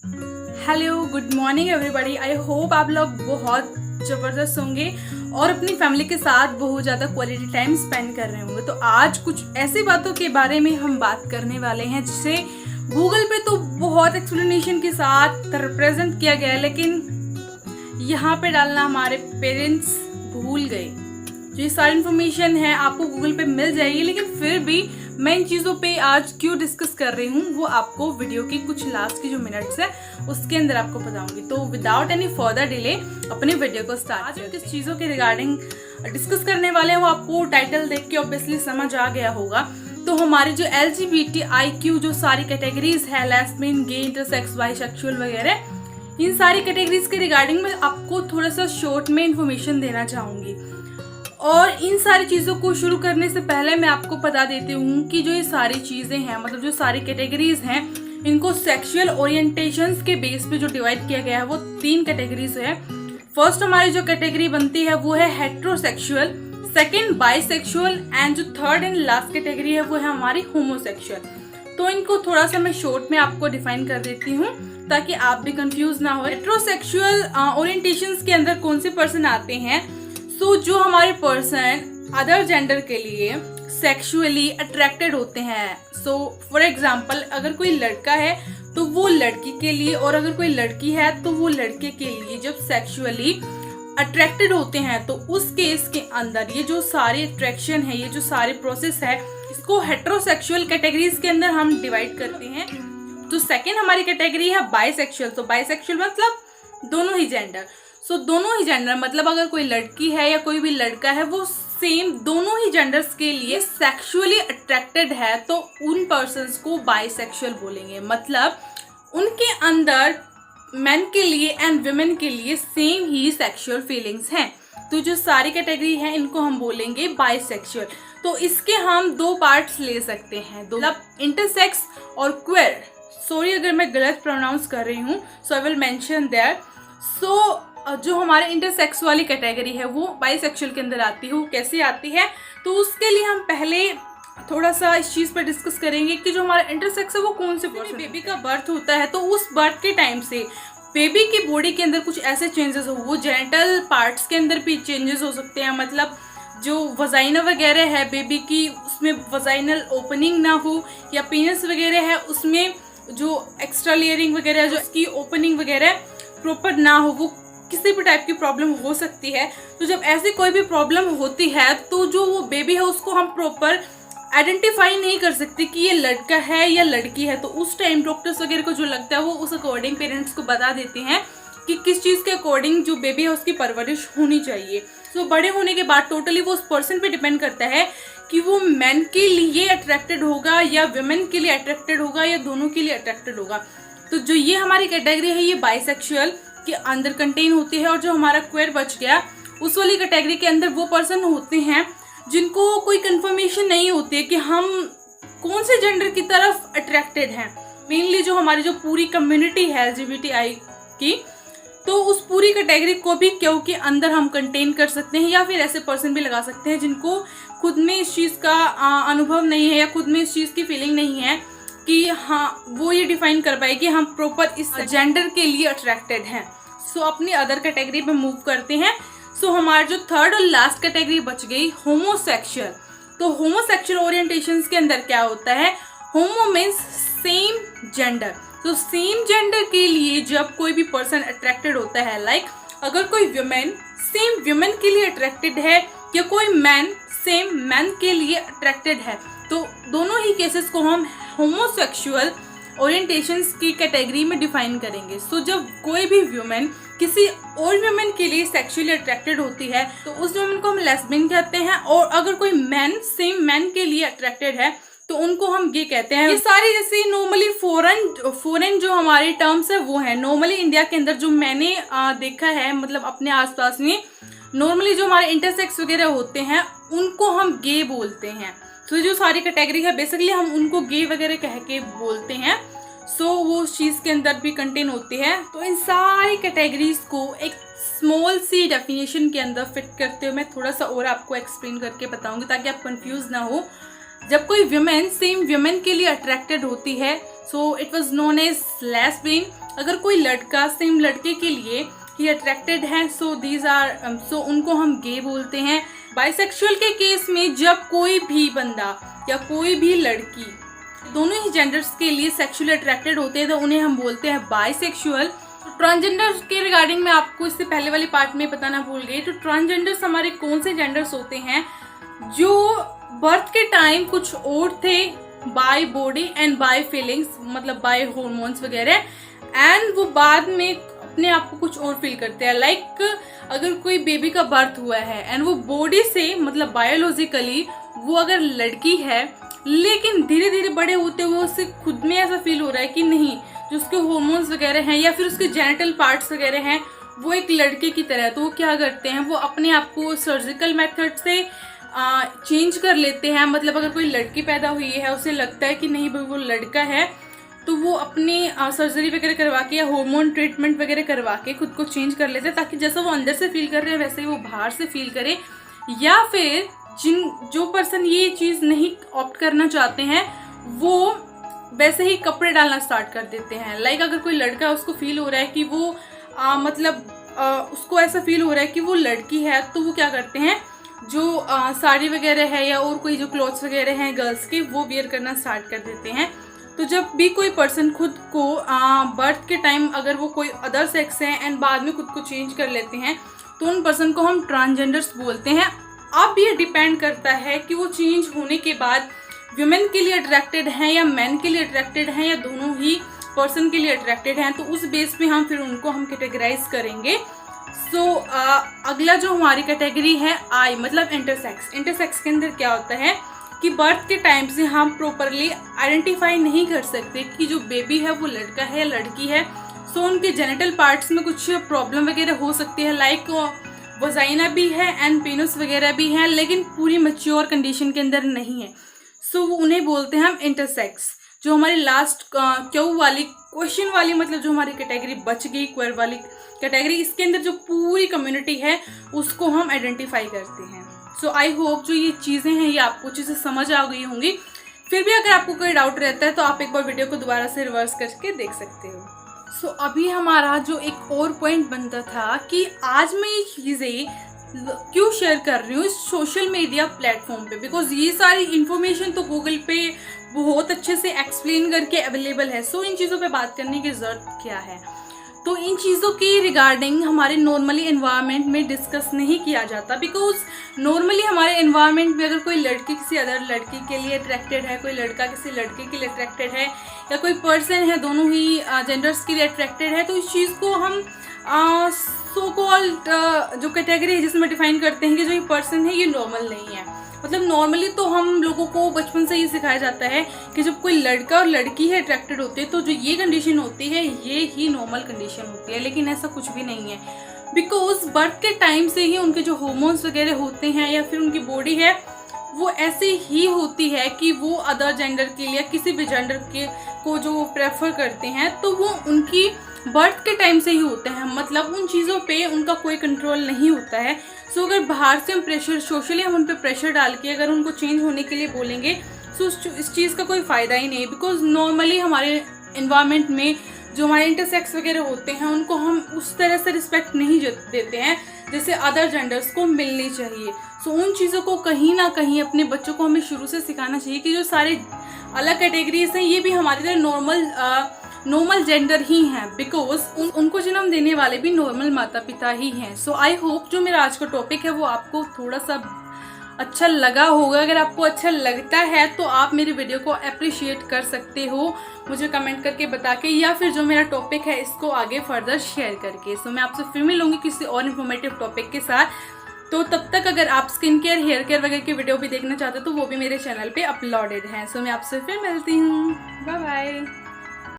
Hello, good morning everybody. I hope आप लोग बहुत ज़बरदस्त होंगे और अपनी फैमिली के साथ बहुत ज़्यादा क्वालिटी टाइम स्पेंड कर रहे होंगे। तो आज कुछ ऐसी बातों के बारे में हम बात करने वाले हैं जिसे गूगल पे तो बहुत एक्सप्लेनेशन के साथ रिप्रेजेंट किया गया है, लेकिन यहाँ पे डालना हमारे पेरेंट्स भूल गए। जो ये सारी इन्फॉर्मेशन है आपको गूगल पे मिल जाएगी, लेकिन फिर भी मैं इन चीज़ों पे आज क्यों डिस्कस कर रही हूँ वो आपको वीडियो की कुछ लास्ट की जो मिनट्स है उसके अंदर आपको बताऊंगी। तो विदाउट एनी फर्दर डिले अपनी वीडियो को स्टार्ट। आज किस चीज़ों के रिगार्डिंग डिस्कस करने वाले हैं वो आपको टाइटल देख के ऑब्वियसली समझ आ गया होगा। तो हमारी जो LGBTIQ जो सारी कैटेगरीज है, लेस्बियन, गे, इंटरसेक्स, बाइसेक्सुअल वगैरह, इन सारी कैटेगरीज के रिगार्डिंग मैं आपको थोड़ा सा शॉर्ट में इंफॉर्मेशन देना चाहूँगी। और इन सारी चीज़ों को शुरू करने से पहले मैं आपको बता देती हूँ कि जो ये सारी चीज़ें हैं, मतलब जो सारी कैटेगरीज हैं, इनको सेक्सुअल ओरिएंटेशंस के बेस पे जो डिवाइड किया गया है वो 3 कैटेगरीज है। फर्स्ट हमारी जो कैटेगरी बनती है वो है हेट्रोसेक्सुअल, सेकंड बाइसेक्सुअल एंड जो थर्ड एंड लास्ट कैटेगरी है वो है हमारी होमोसेक्सुअल। तो इनको थोड़ा सा मैं शॉर्ट में आपको डिफाइन कर देती हूँ ताकि आप भी कंफ्यूज ना हो। हेट्रोसेक्सुअल ओरिएंटेशंस के अंदर कौन से पर्सन आते हैं? सो जो हमारे पर्सन अदर जेंडर के लिए सेक्सुअली अट्रैक्टेड होते हैं। सो फॉर एग्जांपल अगर कोई लड़का है तो वो लड़की के लिए, और अगर कोई लड़की है तो वो लड़के के लिए जब सेक्सुअली अट्रैक्टेड होते हैं तो उस केस के अंदर ये जो सारी अट्रैक्शन है, ये जो सारे प्रोसेस है, इसको हेट्रोसेक्सुअल कैटेगरीज के अंदर हम डिवाइड करते हैं। तो सेकेंड हमारी कैटेगरी है बाइसेक्सुअल। तो बाइसेक्सुअल मतलब दोनों ही जेंडर। सो दोनों ही जेंडर मतलब अगर कोई लड़की है या कोई भी लड़का है वो सेम दोनों ही जेंडर्स के लिए सेक्सुअली अट्रैक्टेड है तो उन पर्सन्स को बाइसेक्सुअल बोलेंगे। मतलब उनके अंदर मेन के लिए एंड वुमेन के लिए सेम ही सेक्सुअल फीलिंग्स हैं। तो जो सारी कैटेगरी है इनको हम बोलेंगे बाइसेक्सुअल। तो इसके हम 2 पार्ट्स ले सकते हैं, मतलब इंटरसेक्स और क्वेयर। सॉरी अगर मैं गलत प्रोनाउंस कर रही हूँ, सो आई विल मेंशन देयर। सो जो हमारे इंटरसेक्स वाली कैटेगरी है वो बाइसेक्सुअल के अंदर आती है। वो कैसे आती है तो उसके लिए हम पहले थोड़ा सा इस चीज़ पर डिस्कस करेंगे कि जो हमारा इंटरसेक्स है वो कौन से पर्सन। बेबी का बर्थ होता है तो उस बर्थ के टाइम से बेबी की बॉडी के अंदर कुछ ऐसे चेंजेस हो, वो जेनिटल पार्ट्स के अंदर भी चेंजेस हो सकते हैं। मतलब जो वजाइना वगैरह है बेबी की, उसमें वजाइनल ओपनिंग ना हो, या पीनस वगैरह है उसमें जो एक्स्ट्रा लेयरिंग वगैरह जो उसकी ओपनिंग वगैरह प्रॉपर ना हो, वो किसी भी टाइप की प्रॉब्लम हो सकती है। तो जब ऐसी कोई भी प्रॉब्लम होती है तो जो वो बेबी है उसको हम प्रॉपर आइडेंटिफाई नहीं कर सकते कि ये लड़का है या लड़की है। तो उस टाइम डॉक्टर्स वगैरह को जो लगता है वो उस अकॉर्डिंग पेरेंट्स को बता देते हैं कि किस चीज़ के अकॉर्डिंग जो बेबी है उसकी परवरिश होनी चाहिए। तो बड़े होने के बाद टोटली वो उस पर्सन पे डिपेंड करता है कि वो मैन के लिए अट्रैक्टेड होगा या वुमेन के लिए अट्रैक्टेड होगा या दोनों के लिए अट्रैक्टेड होगा। तो जो ये हमारी कैटेगरी है ये बाइसेक्सुअल के अंदर कंटेन होती है। और जो हमारा क्वेयर बच गया उस वाली कैटेगरी के अंदर वो पर्सन होते हैं जिनको कोई कंफर्मेशन नहीं होती है कि हम कौन से जेंडर की तरफ अट्रैक्टेड हैं। मेनली जो हमारी जो पूरी कम्युनिटी है LGBTI की, तो उस पूरी कैटेगरी को भी क्यों के अंदर हम कंटेन कर सकते हैं, या फिर ऐसे पर्सन भी लगा सकते हैं जिनको खुद में इस चीज़ का अनुभव नहीं है या खुद में इस चीज़ की फीलिंग नहीं है कि हाँ वो ये डिफाइन कर पाए कि हम प्रॉपर इस जेंडर के लिए अट्रैक्टेड हैं। सो अपनी अदर कैटेगरी पे मूव करते हैं। सो हमारा जो थर्ड और लास्ट कैटेगरी बच गई होमोसेक्सुअल। तो होमोसेक्सुअल ओरिएंटेशंस के अंदर क्या होता है? होमो मीन्स सेम जेंडर। तो सेम जेंडर के लिए जब कोई भी पर्सन अट्रैक्टेड होता है, लाइक अगर कोई वुमेन सेम वुमेन के लिए अट्रैक्टेड है या कोई मैन सेम मैन के लिए अट्रैक्टेड है, तो दोनों ही केसेस को हम होमोसेक्सुअल ओरिएंटेशंस की कैटेगरी में डिफाइन करेंगे। सो जब कोई भी वुमेन किसी और वुमेन के लिए सेक्सुअली अट्रैक्टेड होती है तो उस वुमेन को हम लेस्बियन कहते हैं। और अगर कोई मैन सेम मैन के लिए अट्रैक्टेड है तो उनको हम गे कहते हैं। ये सारी जैसे नॉर्मली फॉरेन जो हमारी टर्म्स है वो है। नॉर्मली इंडिया के अंदर जो मैंने देखा है, मतलब अपने आसपास में नॉर्मली जो हमारे इंटरसेक्स वगैरह होते हैं उनको हम गे बोलते हैं। तो जो सारी कैटेगरी है बेसिकली हम उनको गे वगैरह कह के बोलते हैं। सो वो उस चीज़ के अंदर भी कंटेन होती है। तो इन सारी कैटेगरीज को एक स्मॉल सी डेफिनेशन के अंदर फिट करते हुए मैं थोड़ा सा और आपको एक्सप्लेन करके बताऊंगी ताकि आप कंफ्यूज ना हो। जब कोई वुमेन सेम वुमेन के लिए अट्रैक्टेड होती है, so it was known as lesbian. अगर कोई लड़का सेम लड़के के लिए ही अट्रैक्टेड है, सो उनको हम गे बोलते हैं। बाइसेक्सुअल के केस में जब कोई भी बंदा या कोई भी लड़की दोनों ही जेंडर्स के लिए सेक्सुअली अट्रैक्टेड होते हैं तो उन्हें हम बोलते हैं बाइसेक्सुअल। ट्रांसजेंडर के रिगार्डिंग मैं आपको इससे पहले वाली पार्ट में बताना भूल गई। तो ट्रांसजेंडर्स हमारे कौन से जेंडर्स होते हैं जो बर्थ के टाइम कुछ और थे by body and by feelings, मतलब बाय हॉर्मोन्स वगैरह, एंड वो बाद में अपने आप को कुछ और फील करते हैं। लाइक अगर कोई बेबी का बर्थ हुआ है एंड वो बॉडी से मतलब बायोलॉजिकली वो अगर लड़की है, लेकिन धीरे धीरे बड़े होते हुए उससे खुद में ऐसा फील हो रहा है कि नहीं, जो उसके हॉर्मोन्स वगैरह हैं या फिर उसके जेनिटल पार्ट्स वगैरह हैं वो एक लड़के की तरह, तो वो क्या करते हैं, वो अपने आप को सर्जिकल मेथड से चेंज कर लेते हैं। मतलब अगर कोई लड़की पैदा हुई है, उसे लगता है कि नहीं भाई वो लड़का है, तो वो अपनी सर्जरी वगैरह करवा के या हार्मोन ट्रीटमेंट वगैरह करवा के खुद को चेंज कर लेते हैं, ताकि जैसा वो अंदर से फील कर रहे हैं वैसे ही वो बाहर से फील करे। या फिर जो पर्सन ये चीज़ नहीं ऑप्ट करना चाहते हैं वो वैसे ही कपड़े डालना स्टार्ट कर देते हैं। लाइक अगर कोई लड़का उसको फील हो रहा है कि वो उसको ऐसा फील हो रहा है कि वो लड़की है, तो वो क्या करते हैं, जो साड़ी वगैरह है या और कोई जो क्लॉथ्स वगैरह हैं गर्ल्स के, वो वेयर करना स्टार्ट कर देते हैं। तो जब भी कोई पर्सन खुद को बर्थ के टाइम अगर वो कोई अदर सेक्स है एंड बाद में खुद को चेंज कर लेते हैं तो उन पर्सन को हम ट्रांसजेंडर्स बोलते हैं। अब ये डिपेंड करता है कि वो चेंज होने के बाद वुमेन के लिए अट्रैक्टेड हैं या मैन के लिए अट्रैक्टेड हैं या दोनों ही पर्सन के लिए अट्रैक्टेड हैं, तो उस बेस पे हम फिर उनको हम कैटेगराइज करेंगे। अगला जो हमारी कैटेगरी है आई मतलब इंटरसेक्स। इंटरसेक्स के अंदर क्या होता है कि बर्थ के टाइम से हम प्रॉपरली आइडेंटिफाई नहीं कर सकते कि जो बेबी है वो लड़का है या लड़की है। सो उनके जेनिटल पार्ट्स में कुछ प्रॉब्लम वगैरह हो सकती है, लाइक वजाइना भी है एंड पेनिस वगैरह भी है, लेकिन पूरी मैच्योर कंडीशन के अंदर नहीं है। सो वो उन्हें बोलते हैं हम इंटरसेक्स। जो हमारी लास्ट क्वेश्चन वाली मतलब जो हमारी कैटेगरी बच गई, क्वेर वाली कैटेगरी, इसके अंदर जो पूरी कम्युनिटी है उसको हम आइडेंटिफाई करते हैं। सो आई होप जो ये चीज़ें हैं ये आपको अच्छे से समझ आ गई होंगी। फिर भी अगर आपको कोई डाउट रहता है तो आप एक बार वीडियो को दोबारा से रिवर्स करके देख सकते हो। सो अभी हमारा जो एक और पॉइंट बनता था कि आज मैं ये चीज़ें क्यों शेयर कर रही हूँ सोशल मीडिया प्लेटफॉर्म पे, बिकॉज ये सारी इन्फॉर्मेशन तो गूगल पे बहुत अच्छे से एक्सप्लेन करके अवेलेबल है। सो इन चीज़ों पे बात करने की ज़रूरत क्या है, तो इन चीज़ों की रिगार्डिंग हमारे नॉर्मली एनवायरनमेंट में डिस्कस नहीं किया जाता, बिकॉज नॉर्मली हमारे एनवायरनमेंट में अगर कोई लड़की किसी अदर लड़की के लिए अट्रैक्टेड है, कोई लड़का किसी लड़के के लिए अट्रैक्टेड है, या कोई पर्सन है दोनों ही जेंडर्स के लिए अट्रैक्टेड है, तो इस चीज़ को हम सो कॉल्ड जो कैटेगरी है जिसमें डिफाइन करते हैं कि जो ये पर्सन है ये नॉर्मल नहीं है। मतलब नॉर्मली तो हम लोगों को बचपन से ही सिखाया जाता है कि जब कोई लड़का और लड़की है अट्रैक्टेड होते हैं तो जो ये कंडीशन होती है ये ही नॉर्मल कंडीशन होती है, लेकिन ऐसा कुछ भी नहीं है। बिकॉज बर्थ के टाइम से ही उनके जो हार्मोन्स वगैरह होते हैं या फिर उनकी बॉडी है वो ऐसे ही होती है कि वो अदर जेंडर के लिए किसी भी जेंडर के को जो प्रेफर करते हैं तो वो उनकी बर्थ के टाइम से ही होते हैं। मतलब उन चीज़ों पे उनका कोई कंट्रोल नहीं होता है। सो अगर बाहर से हम प्रेशर सोशली हम उन पर प्रेशर डाल के अगर उनको चेंज होने के लिए बोलेंगे सो इस चीज़ का कोई फ़ायदा ही नहीं, बिकॉज नॉर्मली हमारे इन्वायरमेंट में जो हमारे इंटरसेक्स वगैरह होते हैं उनको हम उस तरह से रिस्पेक्ट नहीं देते हैं जैसे अदर जेंडर्स को मिलनी चाहिए। सो उन चीज़ों को कहीं ना कहीं अपने बच्चों को हमें शुरू से सिखाना चाहिए कि जो सारे अलग कैटेगरीज हैं ये भी हमारी तरह नॉर्मल जेंडर ही हैं, बिकॉज उनको जन्म देने वाले भी नॉर्मल माता पिता ही हैं। सो आई होप जो मेरा आज का टॉपिक है वो आपको थोड़ा सा अच्छा लगा होगा। अगर आपको अच्छा लगता है तो आप मेरी वीडियो को अप्रिशिएट कर सकते हो मुझे कमेंट करके बता के, या फिर जो मेरा टॉपिक है इसको आगे फर्दर शेयर करके। सो मैं आपसे फिर मिलूंगी किसी और इन्फॉर्मेटिव टॉपिक के साथ। तो तब तक अगर आप स्किन केयर हेयर केयर वगैरह की वीडियो भी देखना चाहते हो तो वो भी मेरे चैनल पे अपलोडेड है। सो मैं आपसे फिर मिलती हूँ, बाय बाय।